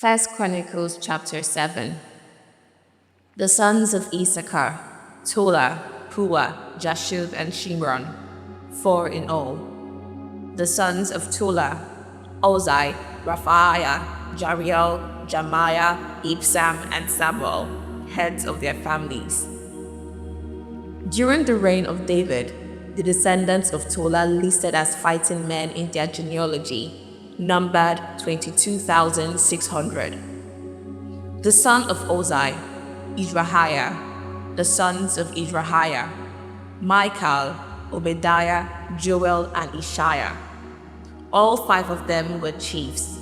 First Chronicles chapter 7. The sons of Issachar, Tola, Pua, Jashub, and Shimron, 4 in all. The sons of Tola, Ozai, Raphaiah, Jariel, Jamiah, Ibsam, and Samuel, heads of their families. During the reign of David, the descendants of Tola listed as fighting men in their genealogy numbered 22,600. The son of Ozai, Izrahiah. The sons of Izrahiah, Michael, Obadiah, Joel, and Ishiah. All 5 of them were chiefs.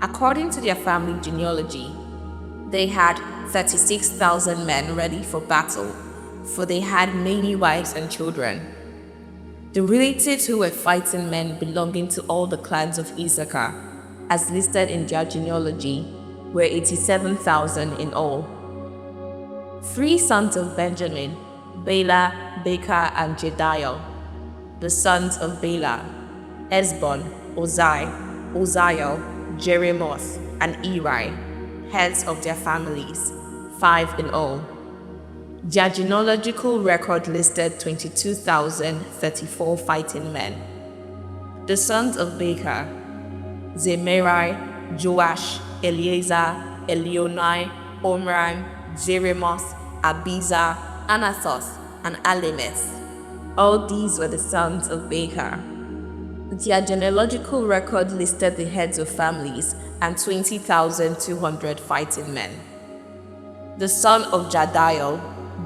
According to their family genealogy, they had 36,000 men ready for battle, for they had many wives and children. The relatives who were fighting men belonging to all the clans of Issachar, as listed in their genealogy, were 87,000 in all. 3 sons of Benjamin, Bela, Baker, and Jediel. The sons of Bela, Esbon, Ozai, Oziel, Jeremoth, and Eri, heads of their families, 5 in all. Their genealogical record listed 22,034 fighting men. The sons of Baker, Zemerai, Joash, Eleazar, Elionai, Omran, Jeremoth, Abizar, Anathoth, and Alemeth. All these were the sons of Baker. Their genealogical record listed the heads of families and 20,200 fighting men. The son of Jadiel,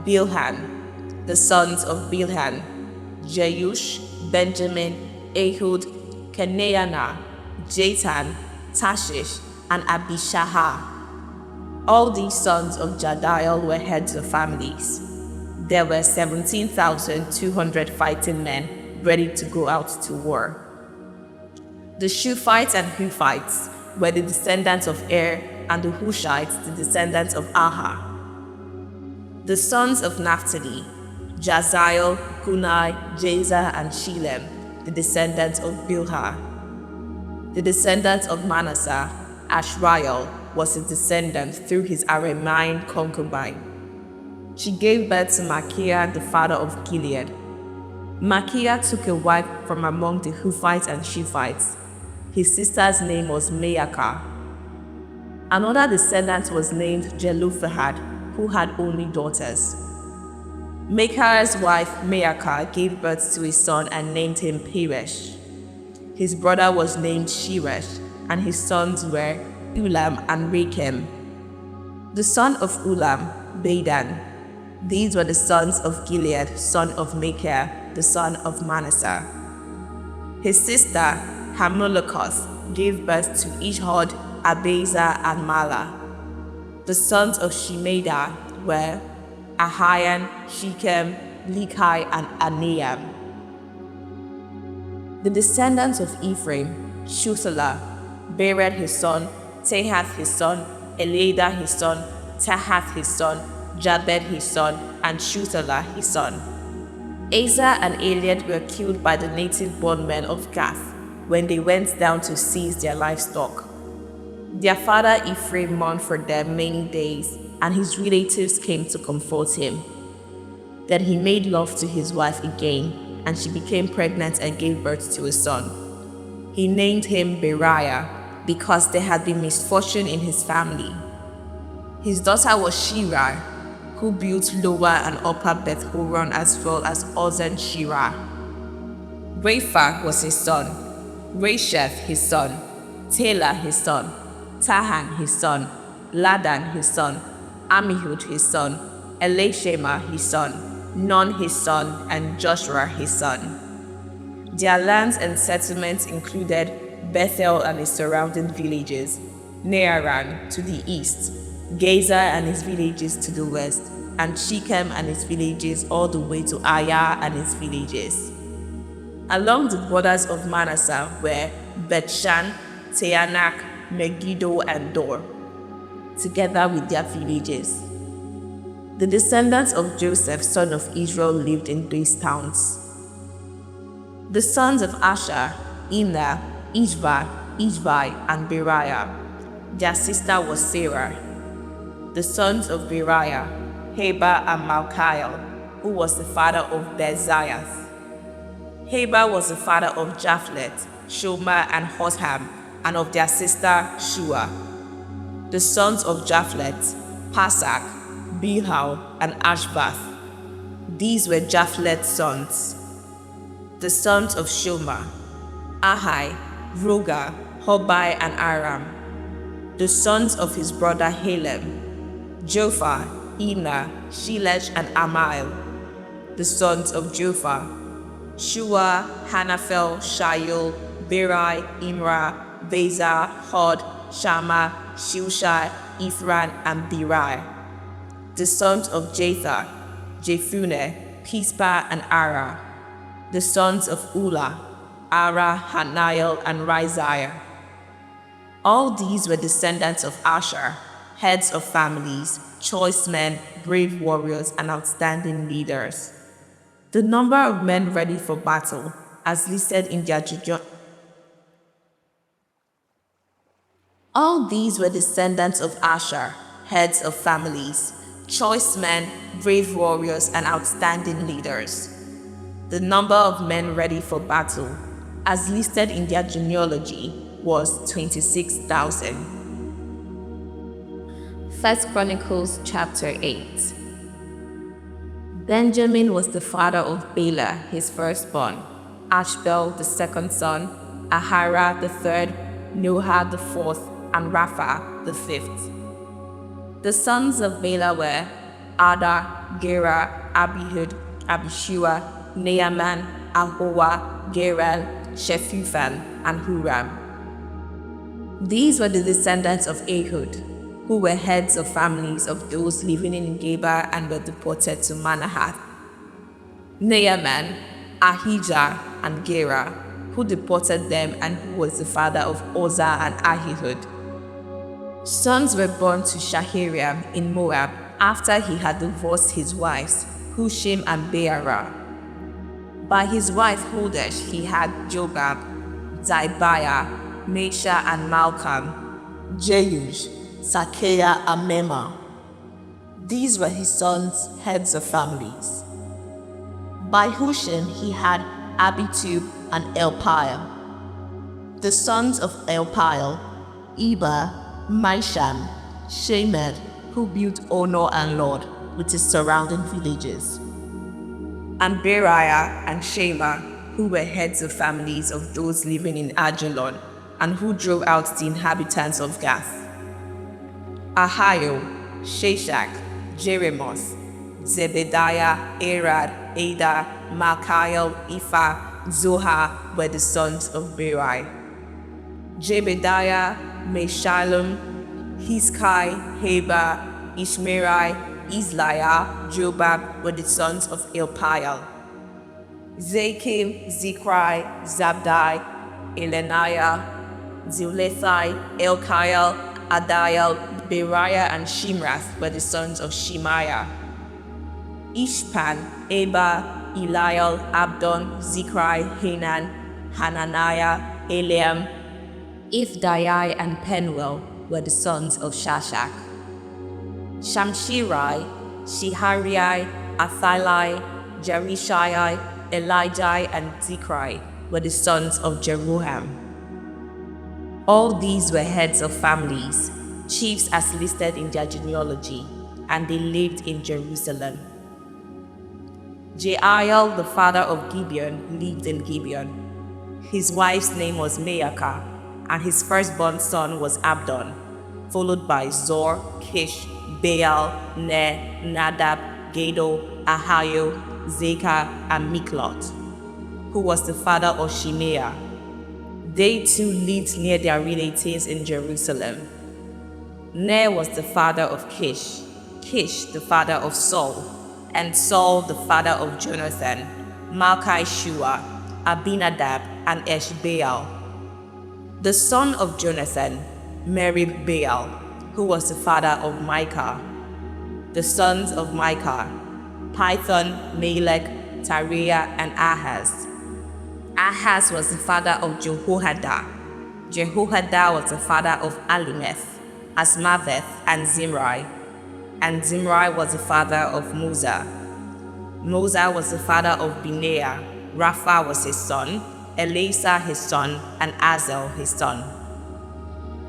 Bilhan. The sons of Bilhan, Jeush, Benjamin, Ehud, Kenaanah, Jatan, Tashish, and Abishahar. All these sons of Jadiel were heads of families. There were 17,200 fighting men ready to go out to war. The Shuphites and Huphites were the descendants of Er, and the Hushites the descendants of Aha. The sons of Naphtali, Jaziel, Gunai, Jazer, and Shilem, the descendants of Bilhah. The descendants of Manasseh, Ashriel was a descendant through his Aramean concubine. She gave birth to Machir, the father of Gilead. Machir took a wife from among the Huphites and Shiphites. His sister's name was Maacah. Another descendant was named Jelophehad, who had only daughters. Machir's wife Maacah gave birth to a son and named him Peresh. His brother was named Sheresh, and his sons were Ulam and Rakem. The son of Ulam, Badan. These were the sons of Gilead, son of Machir, the son of Manasseh. His sister Hamolokoth gave birth to Ishhod, Abiezer, and Mala. The sons of Shemaiah were Ahian, Shechem, Lehi, and Aniam. The descendants of Ephraim, Shuthelah, Bered his son, Tahath his son, Eliada his son, Tahath his son, Jabed his son, and Shuthelah his son. Asa and Eliad were killed by the native bondmen of Gath when they went down to seize their livestock. Their father Ephraim mourned for them many days, and his relatives came to comfort him. Then he made love to his wife again, and she became pregnant and gave birth to a son. He named him Beriah, because there had been misfortune in his family. His daughter was Shirah, who built Lower and Upper Beth Horon as well as Ozen Shirah. Rapha was his son, Rasheth his son, Talah his son, Tahan his son, Ladan his son, Amihud his son, Elishama his son, Nun his son, and Joshua his son. Their lands and settlements included Bethel and its surrounding villages, Nearan to the east, Gazer and its villages to the west, and Shechem and its villages all the way to Aya and its villages. Along the borders of Manasseh were Bethshan, Teanak, Megiddo, and Dor, together with their villages. The descendants of Joseph, son of Israel, lived in these towns. The sons of Asher, Imnah, Ishva, Ishvi, and Beriah. Their sister was Sarah. The sons of Beriah, Heber and Malchiel, who was the father of Beziah. Heber was the father of Japhlet, Shomer and Hotham, and of their sister Shua. The sons of Japhlet, Pasak, Bilhah, and Ashbath. These were Japhlet's sons. The sons of Shomer, Ahai, Roga, Hobai, and Aram. The sons of his brother Halem, Jophah, Ina, Shelech, and Amail. The sons of Jophah, Shua, Hanaphel, Shaul, Berai, Imrah, Beza, Hod, Shammah, Shilshai, Ithran, and Berai. The sons of Jether, Jephunneh, Pispa, and Ara. The sons of Ulah, Ara, Hanael, and Rizaiah. All these were descendants of Asher, heads of families, choice men, brave warriors, and outstanding leaders. The number of men ready for battle, as listed in their All these were descendants of Asher, heads of families, choice men, brave warriors, and outstanding leaders. The number of men ready for battle, as listed in their genealogy, was 26,000. 1 Chronicles chapter 8. Benjamin was the father of Bela, his firstborn, Ashbel the second son, Ahara the third, Noha the fourth, and Rapha the fifth. The sons of Bela were Ada, Gera, Abihud, Abishua, Naaman, Ahoa, Gerel, Shephufan, and Huram. These were the descendants of Ehud, who were heads of families of those living in Geba and were deported to Manahath. Naaman, Ahijah, and Gera, who deported them and who was the father of Uzzah and Ahihud. Sons were born to Shahariam in Moab after he had divorced his wives, Hushim and Beerah. By his wife Hodesh he had Jobab, Zibiah, Mesha and Malcolm, Jeush, Sakiah and Mema. These were his sons, heads of families. By Hushim he had Abitub and Elpaal. The sons of Elpaal, Eber, Misham, Shemed, who built Ono and Lod with its surrounding villages, and Beriah and Shema, who were heads of families of those living in Ajalon, and who drove out the inhabitants of Gath. Ahio, Sheshach, Jeremoth, Zebediah, Arad, Ada, Malchiel, Ephah, Zohar were the sons of Berai. Jebediah, Meshullam, Hizkai, Heber, Ishmerai, Isliah, Jobab were the sons of Elpaal. Zakim, Zikri, Zabdi, Eleniah, Zilethai, Elkiel, Adiel, Beriah, and Shimrath were the sons of Shemaiah. Ishpan, Eba, Eliel, Abdon, Zikri, Hanan, Hananiah, Eliam, Ifdai, and Penuel were the sons of Shashak. Shamshirai, Shehariah, Athaliah, Jerishai, Elijah, and Zikri were the sons of Jeroham. All these were heads of families, chiefs as listed in their genealogy, and they lived in Jerusalem. Jeiel, the father of Gibeon, lived in Gibeon. His wife's name was Maacah, and his firstborn son was Abdon, followed by Zor, Kish, Baal, Ner, Nadab, Gado, Ahio, Zechar, and Miklot, who was the father of Shimeah. They too lived near their relatives in Jerusalem. Ner was the father of Kish, Kish the father of Saul, and Saul the father of Jonathan, Malchi-Shua, Abinadab, and Eshbaal. The son of Jonathan, Merib-Baal, who was the father of Micah. The sons of Micah, Python, Melech, Tariah, and Ahaz. Ahaz was the father of Jehoiada. Jehoiada was the father of Alimeth. Asmaveth, and Zimri. And Zimri was the father of Moza. Moza was the father of Binea. Rapha was his son, Eleazar his son, and Azel his son.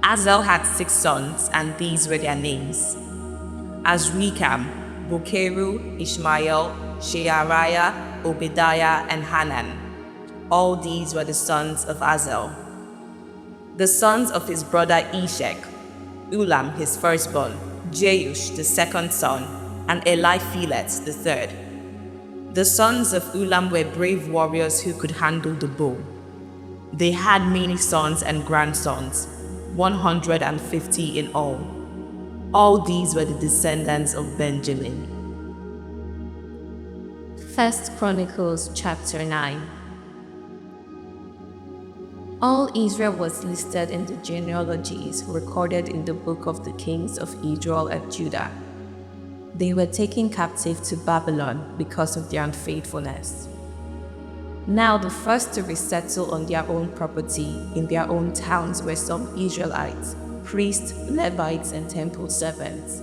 Azel had 6 sons, and these were their names: Azrikam, Bokeru, Ishmael, Sheariah, Obadiah, and Hanan. All these were the sons of Azel. The sons of his brother Eshek: Ulam his firstborn, Jeush the second son, and Eliphelet the third. The sons of Ulam were brave warriors who could handle the bow. They had many sons and grandsons, 150 in all. All these were the descendants of Benjamin. 1 Chronicles chapter 9. All Israel was listed in the genealogies recorded in the book of the kings of Israel and Judah. They were taken captive to Babylon because of their unfaithfulness. Now the first to resettle on their own property in their own towns were some Israelites, priests, Levites, and temple servants.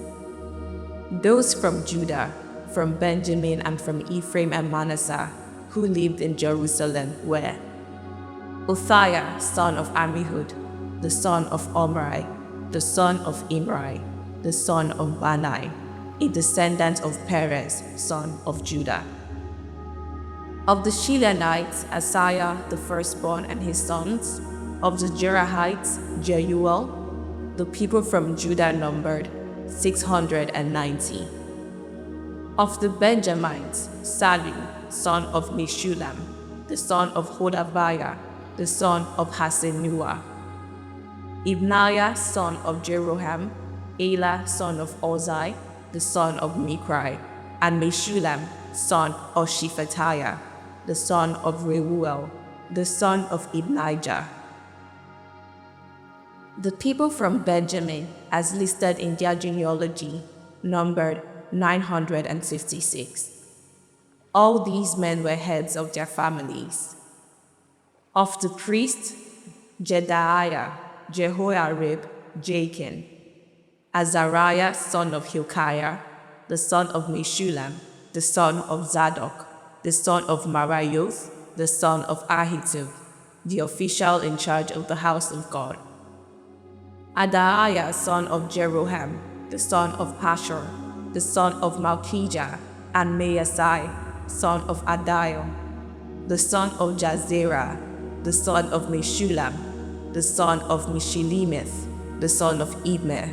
Those from Judah, from Benjamin, and from Ephraim and Manasseh, who lived in Jerusalem, were Uthiah, son of Ammihud, the son of Omri, the son of Imri, the son of Bani, a descendant of Perez, son of Judah. Of the Shilonites, Asaiah the firstborn and his sons. Of the Jerahites, Jeuel. The people from Judah numbered 690. Of the Benjamites, Salu, son of Meshulam, the son of Hodaviah, the son of Hasenuah. Ibniah, son of Jeroham, Elah, son of Ozai, the son of Mikri, and Meshulam, son of Shephatiah, the son of Reuel, the son of Ibnijah. The people from Benjamin, as listed in their genealogy, numbered 956. All these men were heads of their families. Of the priests, Jedaiah, Jehoiarib, Jachin, Azariah, son of Hilkiah, the son of Meshulam, the son of Zadok, the son of Maraioth, the son of Ahitub, the official in charge of the house of God. Adaiah, son of Jeroham, the son of Pashur, the son of Malchijah, and Maasai, son of Adiel, the son of Jazerah, the son of Meshulam, the son of Mishilemeth, the son of Ibmer.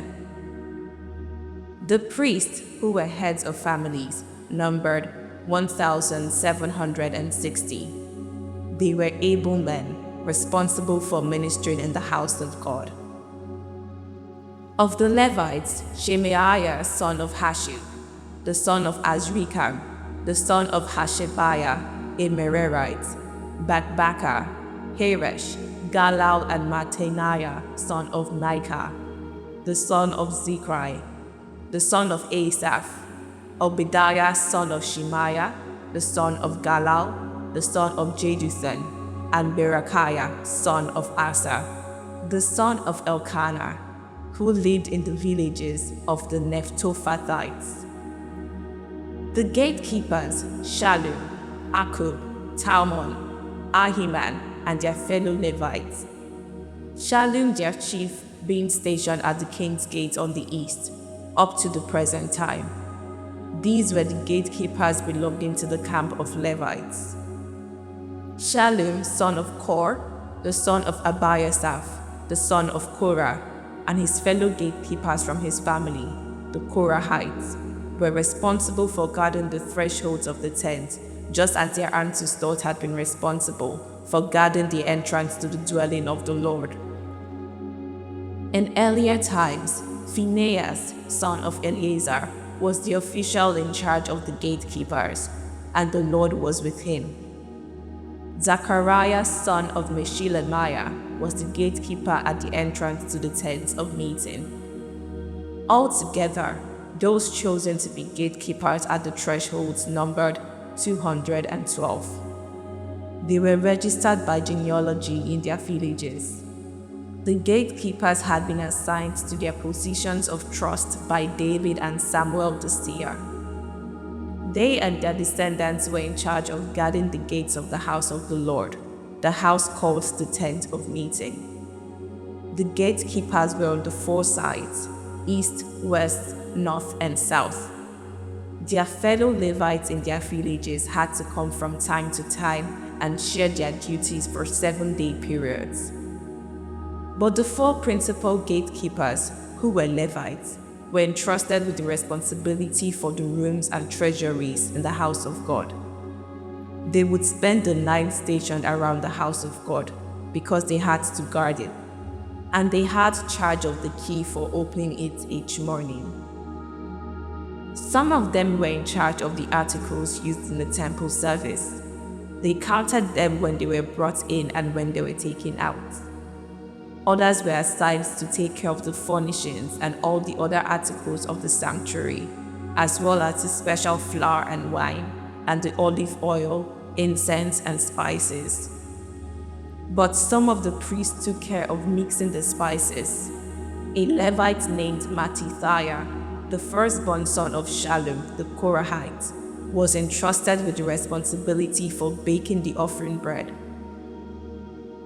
The priests, who were heads of families, numbered 1,760. They were able men, responsible for ministering in the house of God. Of the Levites, Shemaiah, son of Hashub, the son of Azrikam, the son of Hashabiah, a Merarite, Bakbakkar, Haresh, Galal, and Mattaniah, son of Micah, the son of Zikri, the son of Asaph, Obadiah, son of Shemaiah, the son of Galal, the son of Jeduthun, and Berechiah, son of Asa, the son of Elkanah, who lived in the villages of the Nephtofathites. The gatekeepers, Shallum, Akub, Talmon, Ahiman, and their fellow Levites. Shallum, their chief, being stationed at the king's gate on the east, up to the present time. These were the gatekeepers belonging to the camp of Levites. Shallum, son of Kor, the son of Abiasaph, the son of Korah, and his fellow gatekeepers from his family, the Korahites, were responsible for guarding the thresholds of the tent, just as their ancestors had been responsible for guarding the entrance to the dwelling of the Lord. In earlier times, Phinehas, son of Eleazar, was the official in charge of the gatekeepers, and the Lord was with him. Zachariah, son of Meshilemiah, was the gatekeeper at the entrance to the tent of meeting. Altogether, those chosen to be gatekeepers at the thresholds numbered 212. They were registered by genealogy in their villages. The gatekeepers had been assigned to their positions of trust by David and Samuel the seer. They and their descendants were in charge of guarding the gates of the house of the Lord, the house called the Tent of Meeting. The gatekeepers were on the four sides: east, west, north, and south. Their fellow Levites in their villages had to come from time to time and share their duties for 7-day periods. But the four principal gatekeepers, who were Levites, were entrusted with the responsibility for the rooms and treasuries in the house of God. They would spend the night stationed around the house of God because they had to guard it, and they had charge of the key for opening it each morning. Some of them were in charge of the articles used in the temple service. They counted them when they were brought in and when they were taken out. Others were assigned to take care of the furnishings and all the other articles of the sanctuary, as well as the special flour and wine, and the olive oil, incense, and spices. But some of the priests took care of mixing the spices. A Levite named Mattithiah, the firstborn son of Shallum the Korahite, was entrusted with the responsibility for baking the offering bread.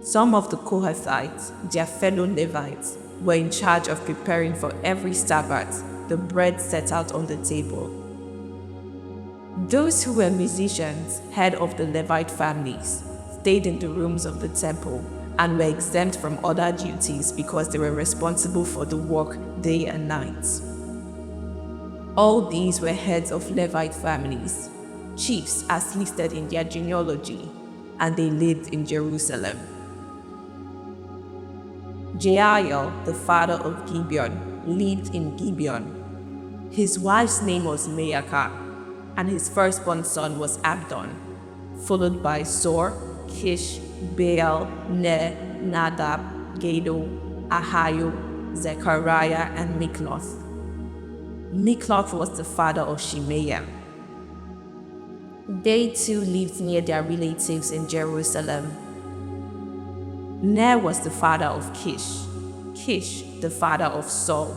Some of the Kohathites, their fellow Levites, were in charge of preparing for every Sabbath the bread set out on the table. Those who were musicians, head of the Levite families, stayed in the rooms of the temple and were exempt from other duties because they were responsible for the work day and night. All these were heads of Levite families, chiefs as listed in their genealogy, and they lived in Jerusalem. Jael, the father of Gibeon, lived in Gibeon. His wife's name was Maacah, and his firstborn son was Abdon, followed by Zor, Kish, Baal, Ner, Nadab, Gado, Ahio, Zechariah, and Mikloth. Mikloth was the father of Shimeam. They too lived near their relatives in Jerusalem. Ner was the father of Kish, Kish the father of Saul,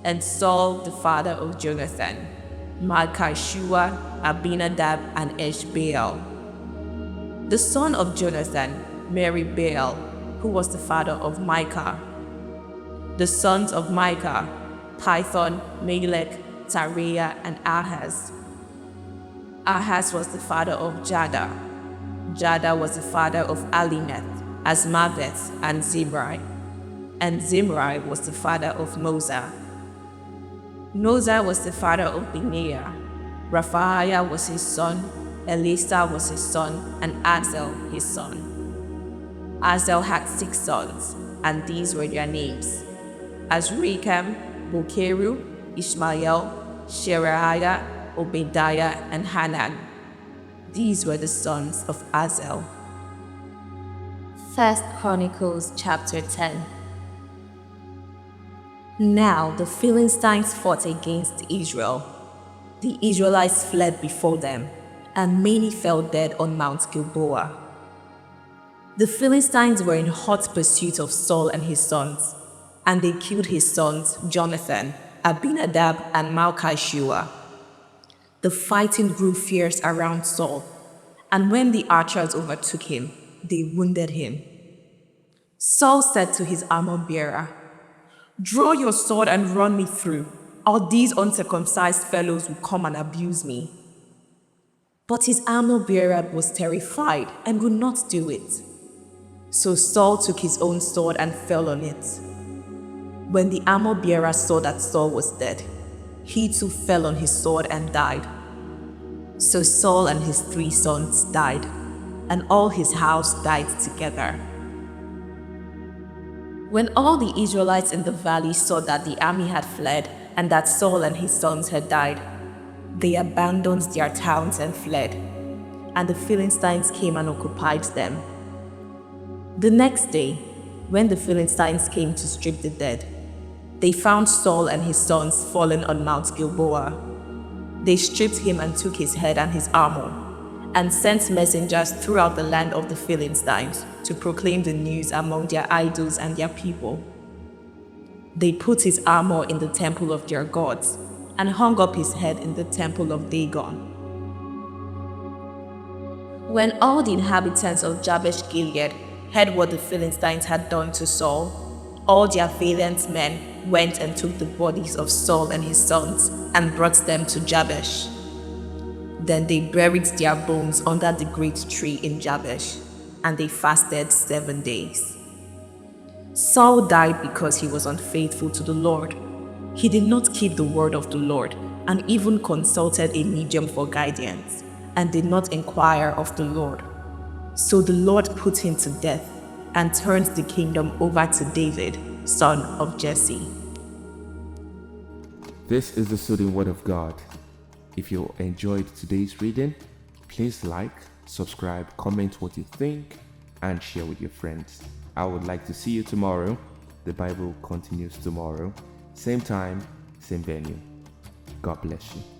and Saul the father of Jonathan, Malchishua, Abinadab, and Eshbaal. The son of Jonathan, Meribaal, who was the father of Micah. The sons of Micah, Python, Melech, Tariah, and Ahaz. Ahaz was the father of Jada. Jada was the father of Alimeth, Azmaveth, and Zimri. And Zimri was the father of Moza. Moza was the father of Binea. Raphaiah was his son, Elisa was his son, and Azel his son. Azel had 6 sons, and these were their names: Azrikam, Bokeru, Ishmael, Sheriah, Obadiah, and Hanan. These were the sons of Azel. 1 Chronicles chapter 10. Now the Philistines fought against Israel. The Israelites fled before them, and many fell dead on Mount Gilboa. The Philistines were in hot pursuit of Saul and his sons, and they killed his sons Jonathan, Abinadab, and Malchishua. The fighting grew fierce around Saul, and when the archers overtook him, they wounded him. Saul said to his armor-bearer, "Draw your sword and run me through, or these uncircumcised fellows will come and abuse me." But his armor-bearer was terrified and would not do it. So Saul took his own sword and fell on it. When the armor-bearer saw that Saul was dead, he too fell on his sword and died. So Saul and his 3 sons died, and all his house died together. When all the Israelites in the valley saw that the army had fled and that Saul and his sons had died, they abandoned their towns and fled, and the Philistines came and occupied them. The next day, when the Philistines came to strip the dead, they found Saul and his sons fallen on Mount Gilboa. They stripped him and took his head and his armor, and sent messengers throughout the land of the Philistines to proclaim the news among their idols and their people. They put his armor in the temple of their gods and hung up his head in the temple of Dagon. When all the inhabitants of Jabesh Gilead heard what the Philistines had done to Saul, all their valiant men went and took the bodies of Saul and his sons and brought them to Jabesh. Then they buried their bones under the great tree in Jabesh, and they fasted 7 days. Saul died because he was unfaithful to the Lord. He did not keep the word of the Lord, and even consulted a medium for guidance, and did not inquire of the Lord. So the Lord put him to death, and turned the kingdom over to David, son of Jesse. This is the soothing word of God. If you enjoyed today's reading, please like, subscribe, comment what you think, and share with your friends. I would like to see you tomorrow. The Bible continues tomorrow. Same time, same venue. God bless you.